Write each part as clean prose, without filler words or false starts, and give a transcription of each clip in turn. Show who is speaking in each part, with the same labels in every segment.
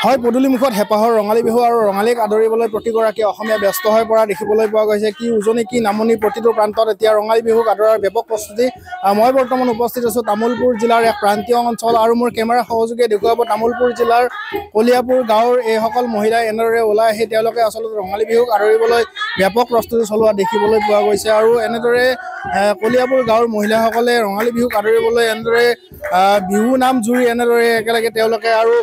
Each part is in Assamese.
Speaker 1: হয় পদূলিমুখত হেঁপাহৰ ৰঙালী বিহু আৰু ৰঙালীক আদৰিবলৈ প্ৰতিগৰাকী অসমীয়া ব্যস্ত হৈ পৰা দেখিবলৈ পোৱা গৈছে। কি উজনি কি নামনি প্ৰতিটো প্ৰান্তত এতিয়া ৰঙালী বিহুক আদৰাৰ ব্যাপক প্ৰস্তুতি। মই বৰ্তমান উপস্থিত আছোঁ তামোলপুৰ জিলাৰ এক প্ৰান্তীয় অঞ্চল আৰু মোৰ কেমেৰা সহযোগীয়ে দেখুৱাব তামোলপুৰ জিলাৰ কলিয়াপুৰ গাঁৱৰ এইসকল মহিলাই এনেদৰে ওলাই আহি তেওঁলোকে আচলতে ৰঙালী বিহুক আদৰিবলৈ ব্যাপক প্ৰস্তুতি চলোৱা দেখিবলৈ পোৱা গৈছে। আৰু এনেদৰে কলিয়াপুৰ গাঁৱৰ মহিলাসকলে ৰঙালী বিহুক আদৰিবলৈ এনেদৰে বিহু নাম জুৰি এনেদৰে একেলগে তেওঁলোকে আৰু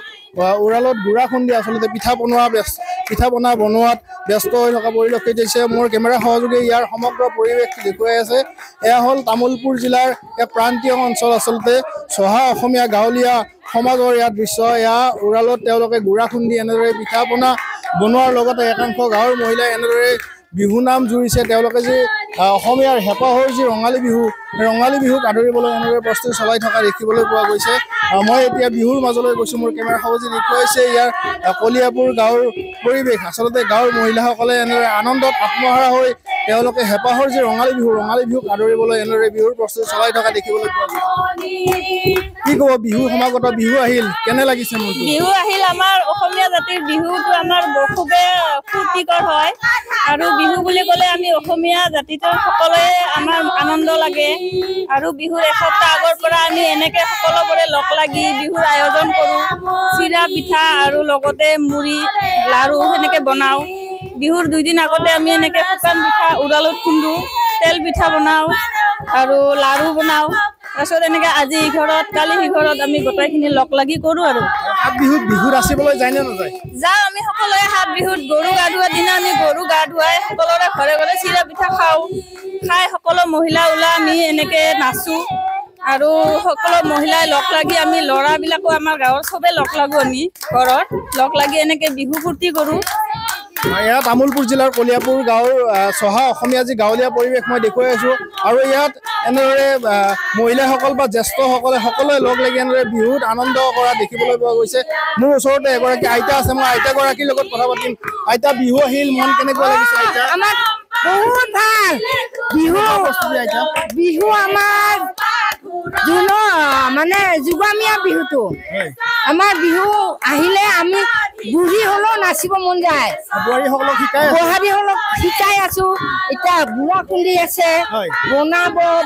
Speaker 1: উৰালত গুড়া খুন্দি আচলতে পিঠা পনা বনোৱাত ব্যস্ত হৈ থকা পৰিলক্ষিত হৈছে। মোৰ কেমেৰা সহযোগী ইয়াৰ সমগ্ৰ পৰিৱেশটো দেখুৱাই আছে। এয়া হ'ল তামোলপুৰ জিলাৰ এক প্ৰান্তীয় অঞ্চল, আচলতে চহা অসমীয়া গাঁৱলীয়া সমাজৰ ইয়াত দৃশ্য। এয়া উৰালত তেওঁলোকে গুড়া খুন্দি এনেদৰে পিঠা পনা বনোৱাৰ লগতে একাংশ গাঁৱৰ মহিলাই এনেদৰে বিহু নাম জুৰিছে। তেওঁলোকে যি অসমীয়াৰ হেঁপাহৰ যি ৰঙালী বিহুক আদৰিবলৈ এনেদৰে প্ৰস্তুতি চলাই থকা দেখিবলৈ পোৱা গৈছে। মই এতিয়া বিহুৰ মাজলৈ গৈছোঁ। মোৰ কেমেৰা সহযোগী দেখুৱাইছে ইয়াৰ কলিয়াপুৰ গাঁৱৰ পৰিৱেশ। আচলতে গাঁৱৰ মহিলাসকলে এনেদৰে আনন্দত আত্মহাৰা হৈ তেওঁলোকে হেঁপাহৰ যি ৰঙালী বিহুক আদৰিবলৈ এনেদৰে বিহুৰ প্ৰস্তুতি চলাই থকা দেখিবলৈ পোৱা গৈছে। কি ক'ব, বিহু সমাগত, বিহু আহিল, কেনে লাগিছে মনটো?
Speaker 2: বিহু আহিল, আমাৰ অসমীয়া জাতিৰ বিহুটো আমাৰ খুবেই ফূৰ্তিকৰ হয় আৰু বিহু বুলি ক'লে আমি অসমীয়া জাতিটোৰ সকলোৱে আমাৰ আনন্দ লাগে। আৰু বিহুৰ এসপ্তাহ আগৰ পৰা আমি এনেকে সকলোবোৰে লগ লাগি বিহুৰ আয়োজন কৰোঁ। চিৰা পিঠা আৰু লগতে মুড়ি লাৰু সেনেকে বনাওঁ। বিহুৰ 2 দিন আগতে আমি এনেকে শুকান পিঠা উৰালত খুন্দো, তেল পিঠা বনাওঁ আৰু লাৰু বনাওঁ। তাৰপিছত এনেকে আজি ইঘৰত কালি সিঘৰত আমি গোটেইখিনি লগ লাগি কৰোঁ। আৰু
Speaker 1: সাত বিহুত বিহু নাচিবলৈ যায় নে নাযায়?
Speaker 2: যাওঁ আমি সকলোৱে। সাত বিহুত গৰু গা ধোৱাৰ দিনা আমি গৰু গা ধুৱাই সকলোৰে ঘৰে ঘৰে চিৰা পিঠা খাওঁ। খাই সকলো মহিলা ওলাই আমি এনেকে নাচোঁ আৰু সকলো মহিলাই লগ লাগি আমি ল'ৰাবিলাকো আমাৰ গাঁৱৰ চবেই লগ লাগো। আমি ঘৰত লগ লাগি এনেকে বিহু ফূৰ্তি কৰোঁ।
Speaker 1: ইয়াত তামোলপুৰ জিলাৰ কলিয়াপুৰ গাঁৱৰ চহা অসমীয়া যি গাঁৱলীয়া পৰিৱেশ মই দেখুৱাই আছোঁ। আৰু ইয়াত এনেদৰে মহিলাসকল বা জ্যেষ্ঠসকলে সকলোৱে লগ লাগি এনেদৰে বিহুত আনন্দ কৰা দেখিবলৈ পোৱা গৈছে। মোৰ ওচৰতে এগৰাকী আইতা আছে, মই আইতাগৰাকীৰ লগত কথা পাতিম। আইতা, বিহু আহিল, মন কেনেকুৱা লাগিছে আইতা?
Speaker 3: আমাৰ বহুত ভাল বিহু আমাৰ মানে যুগমীয়া বিহুটো। আমাৰ বিহু আহিলে আমি বুঢ়ী হলেও নাচিব মন যায়। বোৱাৰীসকলক শিকাই আছো। এতিয়া গুড়া খুন্দি আছে,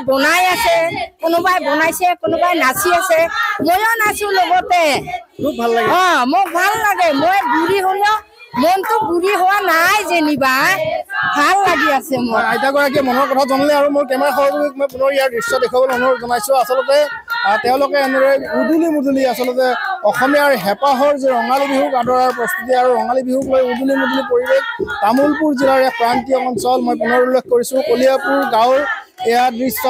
Speaker 3: বনাই আছে, কোনোবাই বনাইছে, কোনোবাই নাচি আছে, ময়ো নাচো লগতে। মোক ভাল লাগে। মই বুঢ়ী হলেও মনটো বুঢ়ী হোৱা নাই, যেনিবা ভাল লাগি আছে। মোৰ
Speaker 1: আইতাগৰাকীয়ে মনৰ কথা জনালে আৰু মোৰ কেমেৰা সহযোগীক মই পুনৰ ইয়াৰ দৃশ্য দেখুৱাবলৈ অনুৰোধ জনাইছোঁ। আচলতে তেওঁলোকে এনেদৰে উদুলি আচলতে অসমীয়াৰ হেঁপাহৰ যি ৰঙালী বিহুক আদৰাৰ প্ৰস্তুতি আৰু ৰঙালী বিহুক লৈ উদুলি পৰিৱেশ। তামোলপুৰ জিলাৰ এক প্ৰান্তীয় অঞ্চল, মই পুনৰ উল্লেখ কৰিছোঁ কলিয়াপুৰ গাঁৱৰ এয়া দৃশ্য।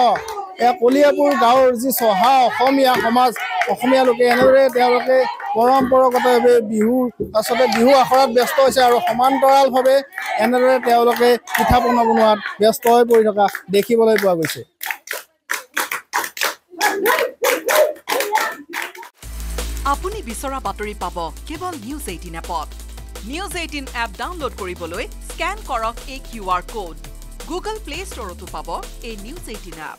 Speaker 1: এয়া কলিয়াপুৰ গাঁৱৰ যি চহা অসমীয়া সমাজ, অসমীয়া লোকে এনেদৰে তেওঁলোকে পৰম্পৰাগতভাৱে আচলতে বিহু আখৰাত ব্যস্ত হৈছে আৰু সমান্তৰালভাৱে এনেদৰে তেওঁলোকে পিঠা পনা বনোৱাত ব্যস্ত হৈ পৰি থকা দেখিবলৈ পোৱা গৈছে।
Speaker 4: আপুনি বিচৰা বাতৰি পাব কেৱল নিউজ 18 এপত। নিউজ 18 এপ ডাউনলোড কৰিবলৈ স্কেন কৰক এই QR কোড। গুগল প্লে ষ্টৰতো পাব এই নিউজ 18 এপ।